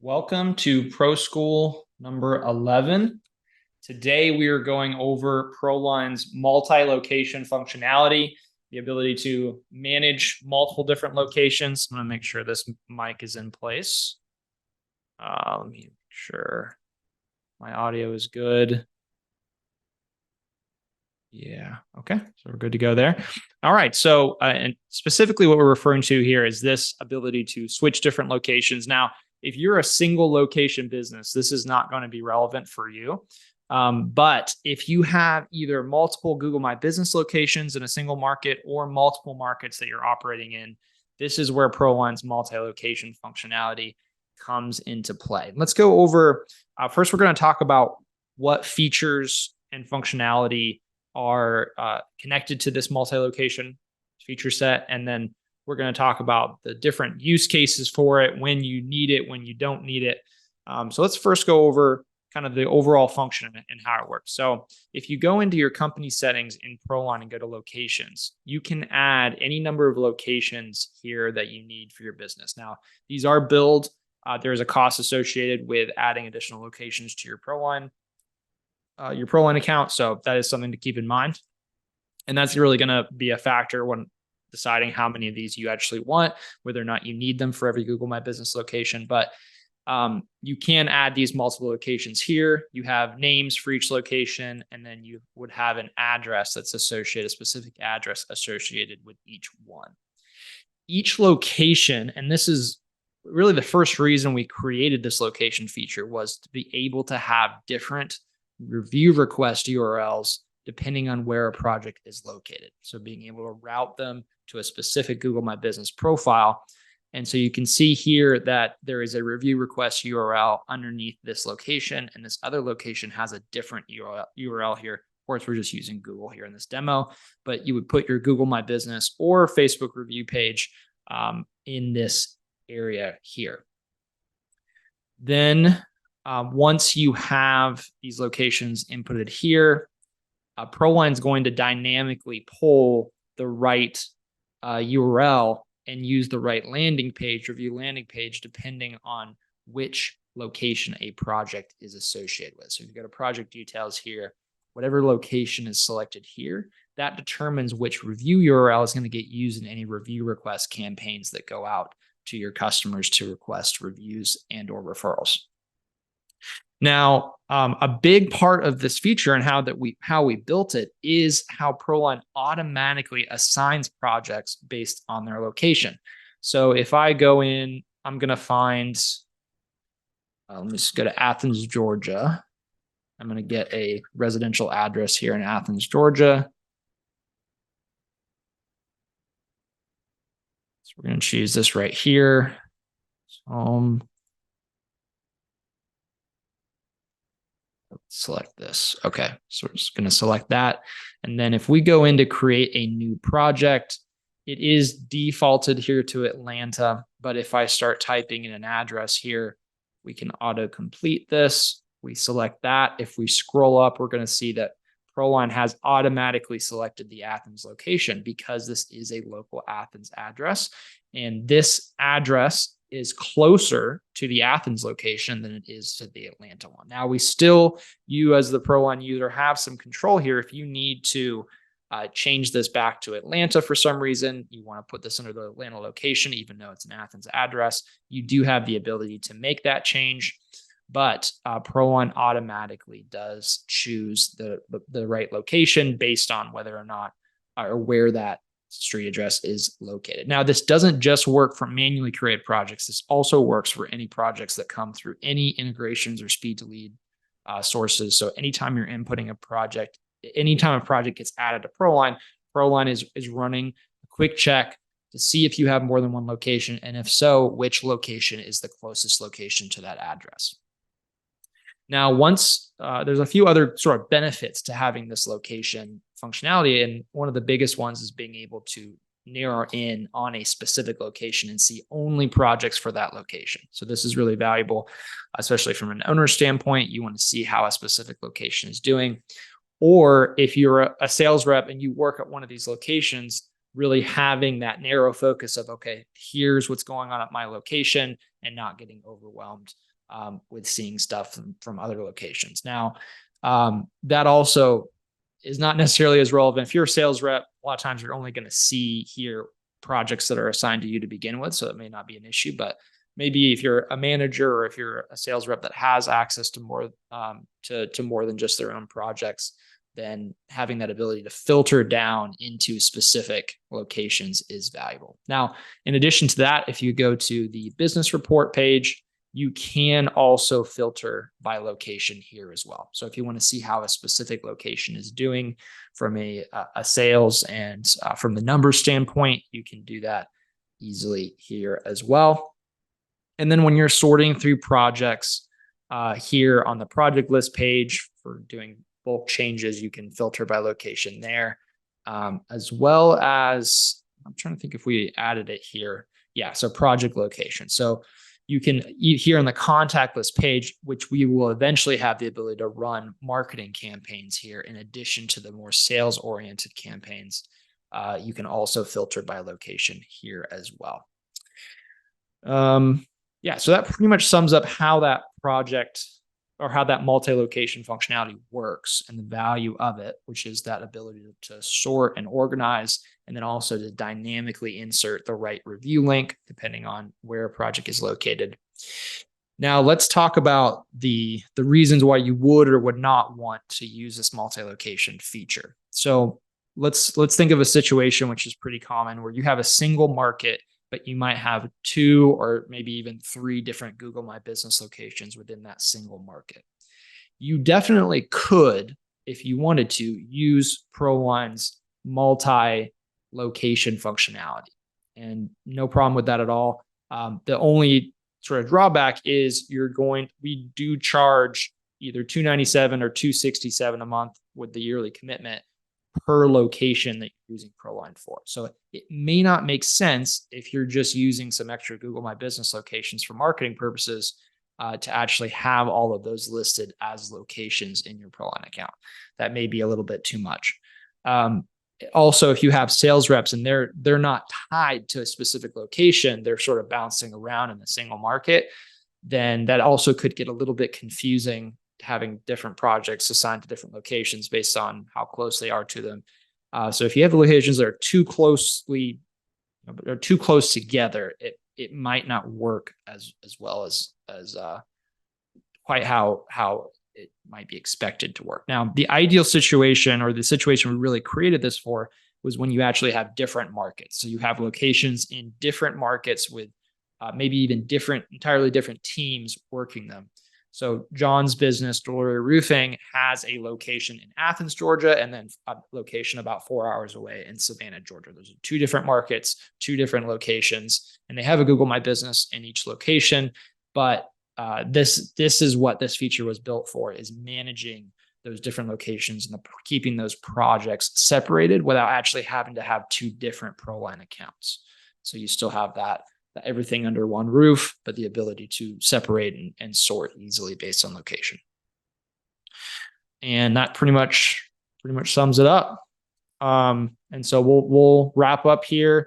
Welcome to Pro School number 11. Today we are going over ProLine's multi-location functionality, the ability to manage multiple different locations. I'm going to make sure this mic is in place. Let me make sure my audio is good. Yeah, okay, so we're good to go there. All right, so and specifically what we're referring to here is this ability to switch different locations. Now, if you're a single location business, this is not going to be relevant for you. But if you have either multiple Google My Business locations in a single market or multiple markets that you're operating in, this is where ProLine's multi-location functionality comes into play. Let's go over, first we're going to talk about what features and functionality are connected to this multi-location feature set. And then we're going to talk about the different use cases for it, when you need it, when you don't need it. So let's first go over kind of the overall function and how it works. So if you go into your company settings in ProLine and go to locations, you can add any number of locations here that you need for your business. Now, these are billed. There's a cost associated with adding additional locations to your ProLine account. So that is something to keep in mind. And that's really going to be a factor when deciding how many of these you actually want, whether or not you need them for every Google My Business location. But you can add these multiple locations here. You have names for each location, and then you would have an address that's associated, a specific address associated with each one. Each location, and this is really the first reason we created this location feature, was to be able to have different review request URLs depending on where a project is located. So being able to route them to a specific Google My Business profile. And so you can see here that there is a review request URL underneath this location, and this other location has a different URL here. Of course, we're just using Google here in this demo, but you would put your Google My Business or Facebook review page in this area here. Then once you have these locations inputted here, ProLine is going to dynamically pull the right URL and use the right landing page, review landing page, depending on which location a project is associated with. So if you've got a project details here, whatever location is selected here, that determines which review URL is going to get used in any review request campaigns that go out to your customers to request reviews and or referrals. Now, a big part of this feature and how we built it is how ProLine automatically assigns projects based on their location. So if I go in, I'm going to find, let me just go to Athens, Georgia. I'm going to get a residential address here in Athens, Georgia. So we're going to choose this right here. Select this. Okay, so we're just going to select that. And then if we go in to create a new project, it is defaulted here to Atlanta. But if I start typing in an address here, we can auto-complete this. We select that. If we scroll up, we're going to see that ProLine has automatically selected the Athens location because this is a local Athens address. And this address is closer to the Athens location than it is to the Atlanta one. Now, you as the ProLine user have some control here. If you need to change this back to Atlanta for some reason, you want to put this under the Atlanta location, even though it's an Athens address, you do have the ability to make that change. But ProLine automatically does choose the right location based on whether or not or where that street address is located. Now, this doesn't just work for manually created projects. This also works for any projects that come through any integrations or speed to lead sources. So anytime you're inputting a project, anytime a project gets added to ProLine, ProLine is running a quick check to see if you have more than one location, and if so, which location is the closest location to that address. Now, once there's a few other sort of benefits to having this location functionality, and one of the biggest ones is being able to narrow in on a specific location and see only projects for that location. So this is really valuable, especially from an owner standpoint. You want to see how a specific location is doing. Or if you're a sales rep and you work at one of these locations, really having that narrow focus of, okay, here's what's going on at my location and not getting overwhelmed with seeing stuff from other locations. Now, that also is not necessarily as relevant. If you're a sales rep, a lot of times you're only going to see here projects that are assigned to you to begin with, so it may not be an issue. But maybe if you're a manager or if you're a sales rep that has access to more to more than just their own projects, then having that ability to filter down into specific locations is valuable. Now, in addition to that, if you go to the business report page, you can also filter by location here as well. So if you want to see how a specific location is doing from a sales and from the numbers standpoint, you can do that easily here as well. And then when you're sorting through projects here on the project list page for doing bulk changes, you can filter by location there, as well as, I'm trying to think if we added it here. Yeah, so project location. So you can, here on the contact list page, which we will eventually have the ability to run marketing campaigns here in addition to the more sales oriented campaigns. You can also filter by location here as well. Yeah, so that pretty much sums up how that project or how that multi-location functionality works and the value of it, which is that ability to sort and organize, and then also to dynamically insert the right review link depending on where a project is located. Now let's talk about the reasons why you would or would not want to use this multi-location feature. So let's think of a situation which is pretty common where you have a single market, but you might have 2 or maybe even 3 different Google My Business locations within that single market. You definitely could, if you wanted to, use ProLine's multi-location functionality, and no problem with that at all. The only sort of drawback is we do charge either $297 or $267 a month with the yearly commitment per location that you're using ProLine for. So it may not make sense if you're just using some extra Google My Business locations for marketing purposes to actually have all of those listed as locations in your ProLine account. That may be a little bit too much. Also, if you have sales reps and they're not tied to a specific location, they're sort of bouncing around in a single market, then that also could get a little bit confusing, having different projects assigned to different locations based on how close they are to them. So if you have the locations that are too close together, it might not work as well as quite how it might be expected to work. Now, the ideal situation, or the situation we really created this for, was when you actually have different markets. So you have locations in different markets with maybe even entirely different teams working them. So John's business, Jewelry Roofing, has a location in Athens, Georgia, and then a location about 4 hours away in Savannah, Georgia. Those are 2 different markets, 2 different locations, and they have a Google My Business in each location. But this is what this feature was built for, is managing those different locations and keeping those projects separated without actually having to have 2 different ProLine accounts. So you still have that everything under one roof, but the ability to separate and sort easily based on location. And that pretty much sums it up. And so we'll wrap up here.